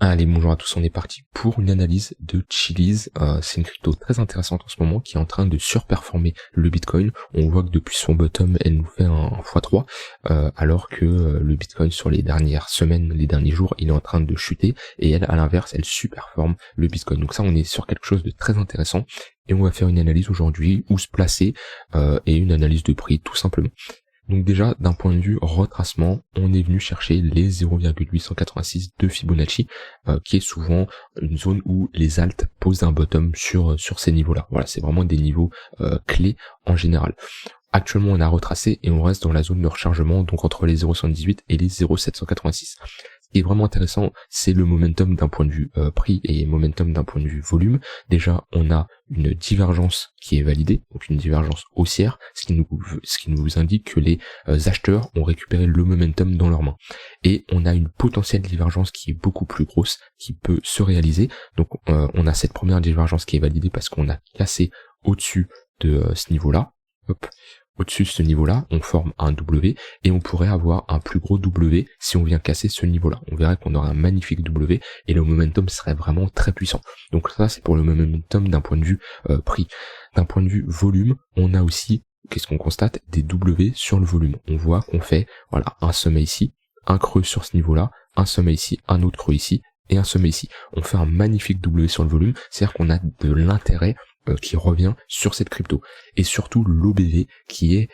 Allez, bonjour à tous, on est parti pour une analyse de Chiliz. C'est une crypto très intéressante en ce moment qui est en train de surperformer le Bitcoin. On voit que depuis son bottom, elle nous fait un x3, alors que le Bitcoin sur les dernières semaines, les derniers jours, il est en train de chuter et elle, à l'inverse, elle superperforme le Bitcoin. Donc ça, on est sur quelque chose de très intéressant et on va faire une analyse aujourd'hui, où se placer et une analyse de prix tout simplement. Donc déjà, d'un point de vue retracement, on est venu chercher les 0,886 de Fibonacci, qui est souvent une zone où les alts posent un bottom sur ces niveaux-là. Voilà, c'est vraiment des niveaux clés en général. Actuellement, on a retracé et on reste dans la zone de rechargement, donc entre les 0,78 et les 0,786. Ce qui est vraiment intéressant, c'est le momentum d'un point de vue prix et momentum d'un point de vue volume. Déjà, on a une divergence qui est validée, donc une divergence haussière, ce qui nous indique que les acheteurs ont récupéré le momentum dans leurs mains. Et on a une potentielle divergence qui est beaucoup plus grosse, qui peut se réaliser. Donc on a cette première divergence qui est validée parce qu'on a cassé au-dessus de ce niveau-là. Hop. Au-dessus de ce niveau-là, on forme un W et on pourrait avoir un plus gros W si on vient casser ce niveau-là. On verrait qu'on aura un magnifique W et le momentum serait vraiment très puissant. Donc ça, c'est pour le momentum d'un point de vue prix. D'un point de vue volume, on a aussi, qu'est-ce qu'on constate, des W sur le volume. On voit qu'on fait, voilà, un sommet ici, un creux sur ce niveau-là, un sommet ici, un autre creux ici et un sommet ici. On fait un magnifique W sur le volume, c'est-à-dire qu'on a de l'intérêt qui revient sur cette crypto, et surtout l'OBV qui est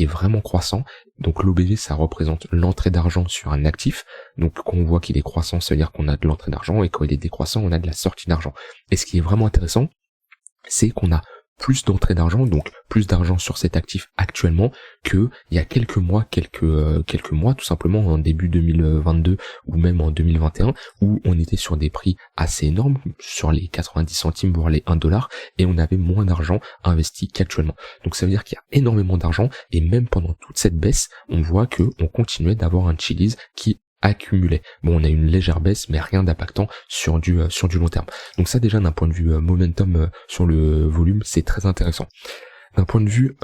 vraiment croissant. Donc l'OBV, ça représente l'entrée d'argent sur un actif, donc quand on voit qu'il est croissant, ça veut dire qu'on a de l'entrée d'argent, et quand il est décroissant, on a de la sortie d'argent. Et ce qui est vraiment intéressant, c'est qu'on a plus d'entrée d'argent, donc plus d'argent sur cet actif actuellement que il y a quelques mois tout simplement en début 2022 ou même en 2021, où on était sur des prix assez énormes, sur les 90 centimes voire les 1 dollar, et on avait moins d'argent investi qu'actuellement. Donc ça veut dire qu'il y a énormément d'argent, et même pendant toute cette baisse, on voit que on continuait d'avoir un Chiliz qui accumulé. Bon, on a une légère baisse, mais rien d'impactant sur du long terme. Donc ça, déjà, d'un point de vue momentum sur le volume, c'est très intéressant. D'un point de vue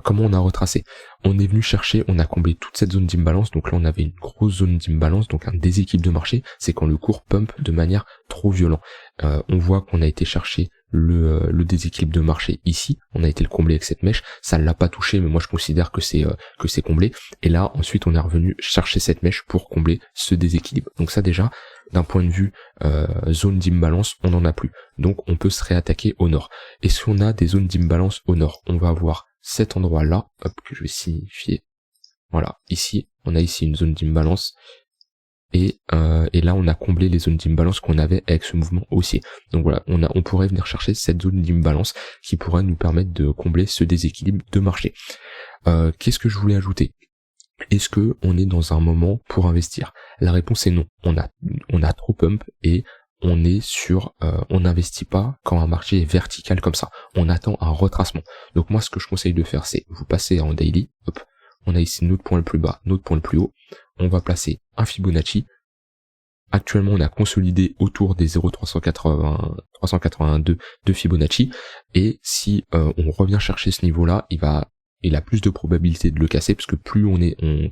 comment on a retracé, on est venu chercher, on a comblé toute cette zone d'imbalance. Donc là, on avait une grosse zone d'imbalance, donc un déséquilibre de marché, c'est quand le cours pump de manière trop violente. On voit qu'on a été chercher le déséquilibre de marché ici, on a été le combler avec cette mèche, ça l'a pas touché, mais moi je considère que c'est comblé, et là ensuite on est revenu chercher cette mèche pour combler ce déséquilibre. Donc ça, déjà, d'un point de vue zone d'imbalance, on n'en a plus, donc on peut se réattaquer au nord. Et si on a des zones d'imbalance au nord, on va avoir cet endroit là, hop, que je vais signifier, voilà, ici, on a ici une zone d'imbalance, et là on a comblé les zones d'imbalance qu'on avait avec ce mouvement haussier. Donc voilà, on pourrait venir chercher cette zone d'imbalance qui pourrait nous permettre de combler ce déséquilibre de marché. Qu'est-ce que je voulais ajouter? Est-ce que on est dans un moment pour investir? La réponse est non. On a trop pump et on est sur on n'investit pas quand un marché est vertical comme ça. On attend un retracement. Donc moi, ce que je conseille de faire, c'est vous passez en daily, hop, on a ici notre point le plus bas, notre point le plus haut, on va placer un Fibonacci. Actuellement, on a consolidé autour des 0,382 de Fibonacci, et si on revient chercher ce niveau-là, il a plus de probabilité de le casser, parce que plus on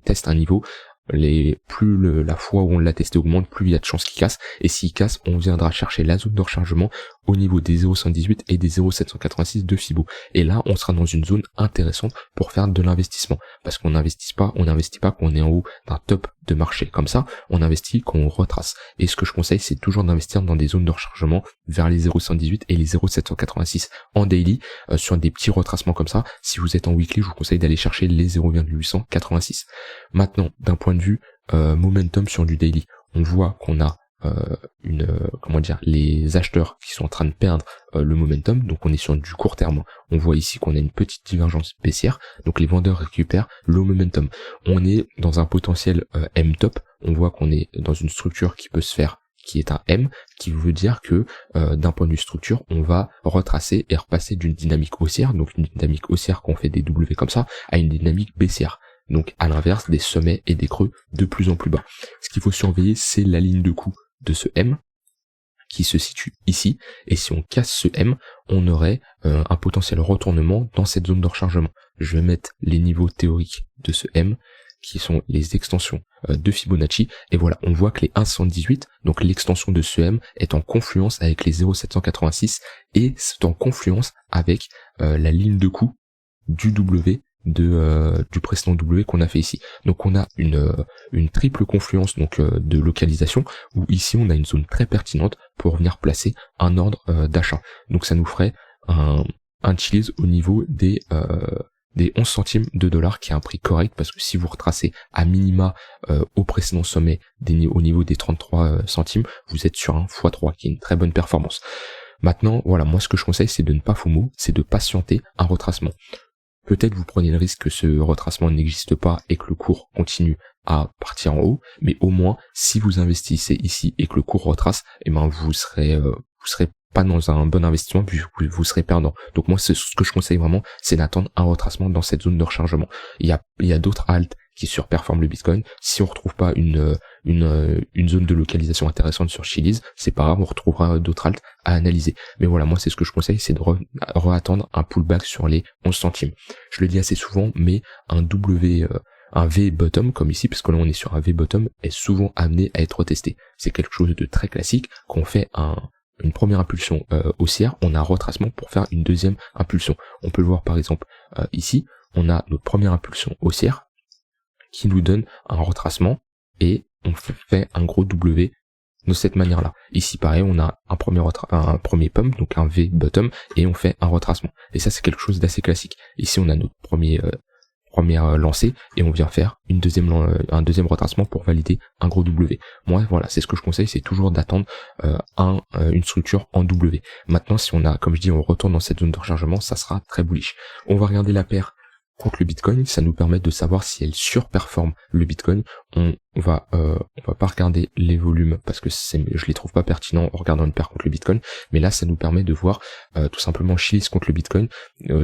teste un niveau, la fois où on l'a testé augmente, plus il y a de chances qu'il casse, et s'il casse, on viendra chercher la zone de rechargement au niveau des 0,118 et des 0,786 de Fibo. Et là, on sera dans une zone intéressante pour faire de l'investissement, parce qu'on n'investit pas quand on est en haut d'un top de marché comme ça, on investit quand on retrace. Et ce que je conseille, c'est toujours d'investir dans des zones de rechargement vers les 0,118 et les 0,786 en daily, sur des petits retracements comme ça. Si vous êtes en weekly, je vous conseille d'aller chercher les 0,886. Maintenant, d'un point de vue momentum sur du daily, on voit qu'on a les acheteurs qui sont en train de perdre le momentum, donc on est sur du court terme. On voit ici qu'on a une petite divergence baissière, donc les vendeurs récupèrent le momentum. On est dans un potentiel M top, on voit qu'on est dans une structure qui peut se faire, qui est un M, qui veut dire que d'un point de vue structure, on va retracer et repasser d'une dynamique haussière, donc une dynamique haussière quand on fait des W comme ça, à une dynamique baissière. Donc à l'inverse, des sommets et des creux de plus en plus bas. Ce qu'il faut surveiller, c'est la ligne de coup de ce M qui se situe ici, et si on casse ce M, on aurait un potentiel retournement dans cette zone de rechargement. Je vais mettre les niveaux théoriques de ce M qui sont les extensions de Fibonacci, et voilà, on voit que les 1,78, donc l'extension de ce M, est en confluence avec les 0,786 et c'est en confluence avec la ligne de coup du W du précédent W qu'on a fait ici. Donc on a une triple confluence donc de localisation, où ici on a une zone très pertinente pour venir placer un ordre d'achat. Donc ça nous ferait un Chiliz au niveau des 11 centimes de dollar, qui est un prix correct, parce que si vous retracez à minima au précédent sommet au niveau des 33 centimes, vous êtes sur un x3 qui est une très bonne performance. Maintenant, voilà, moi ce que je conseille, c'est de ne pas FOMO, c'est de patienter un retracement. Peut-être vous prenez le risque que ce retracement n'existe pas et que le cours continue à partir en haut, mais au moins si vous investissez ici et que le cours retrace, eh ben vous serez pas dans un bon investissement, puis vous serez perdant. Donc moi ce que je conseille vraiment, c'est d'attendre un retracement dans cette zone de rechargement. Il y a d'autres haltes qui surperforment le Bitcoin. Si on retrouve pas une zone de localisation intéressante sur Chiliz, c'est pas grave, on retrouvera d'autres haltes à analyser. Mais voilà, moi c'est ce que je conseille, c'est de re-attendre un pullback sur les 11 centimes. Je le dis assez souvent, mais un V bottom comme ici, parce que là on est sur un V bottom, est souvent amené à être retesté. C'est quelque chose de très classique. Quand on fait une première impulsion haussière, on a un retracement pour faire une deuxième impulsion. On peut le voir par exemple ici, on a notre première impulsion haussière qui nous donne un retracement et on fait un gros W de cette manière-là. Ici pareil, on a un premier pump, donc un V bottom, et on fait un retracement. Et ça c'est quelque chose d'assez classique. Ici on a notre première lancée et on vient faire un deuxième retracement pour valider un gros W. Moi voilà, c'est ce que je conseille, c'est toujours d'attendre une structure en W. Maintenant si on a, comme je dis, on retourne dans cette zone de rechargement, ça sera très bullish. On va regarder la paire contre le Bitcoin, ça nous permet de savoir si elle surperforme le Bitcoin. On va pas regarder les volumes parce que je les trouve pas pertinents en regardant une paire contre le Bitcoin, mais là ça nous permet de voir tout simplement Chiliz contre le Bitcoin,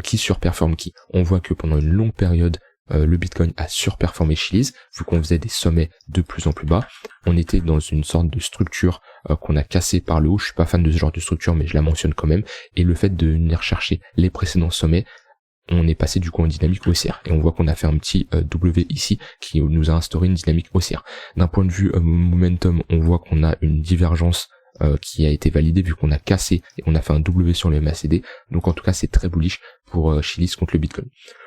qui surperforme qui. On voit que pendant une longue période le Bitcoin a surperformé Chiliz, vu qu'on faisait des sommets de plus en plus bas. On était dans une sorte de structure qu'on a cassée par le haut. Je suis pas fan de ce genre de structure, mais je la mentionne quand même. Et le fait de venir chercher les précédents sommets, on est passé du coup en dynamique haussière, et on voit qu'on a fait un petit W ici qui nous a instauré une dynamique haussière. D'un point de vue momentum, on voit qu'on a une divergence qui a été validée, vu qu'on a cassé et on a fait un W sur le MACD. Donc en tout cas c'est très bullish pour Chiliz contre le Bitcoin.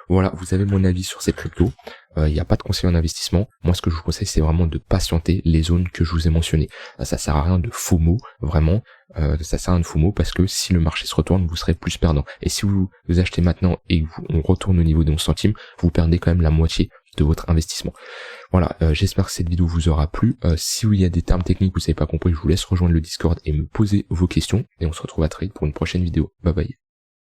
Voilà, vous avez mon avis sur cette crypto. Il n'y a pas de conseil en investissement. Moi ce que je vous conseille, c'est vraiment de patienter les zones que je vous ai mentionnées. Ça sert à rien de FOMO, vraiment. Ça sert à rien de FOMO, parce que si le marché se retourne, vous serez plus perdant. Et si vous achetez maintenant et on retourne au niveau des 11 centimes, vous perdez quand même la moitié de votre investissement. Voilà, j'espère que cette vidéo vous aura plu. Si il y a des termes techniques que vous n'avez pas compris, je vous laisse rejoindre le Discord et me poser vos questions. Et on se retrouve à très vite pour une prochaine vidéo. Bye bye.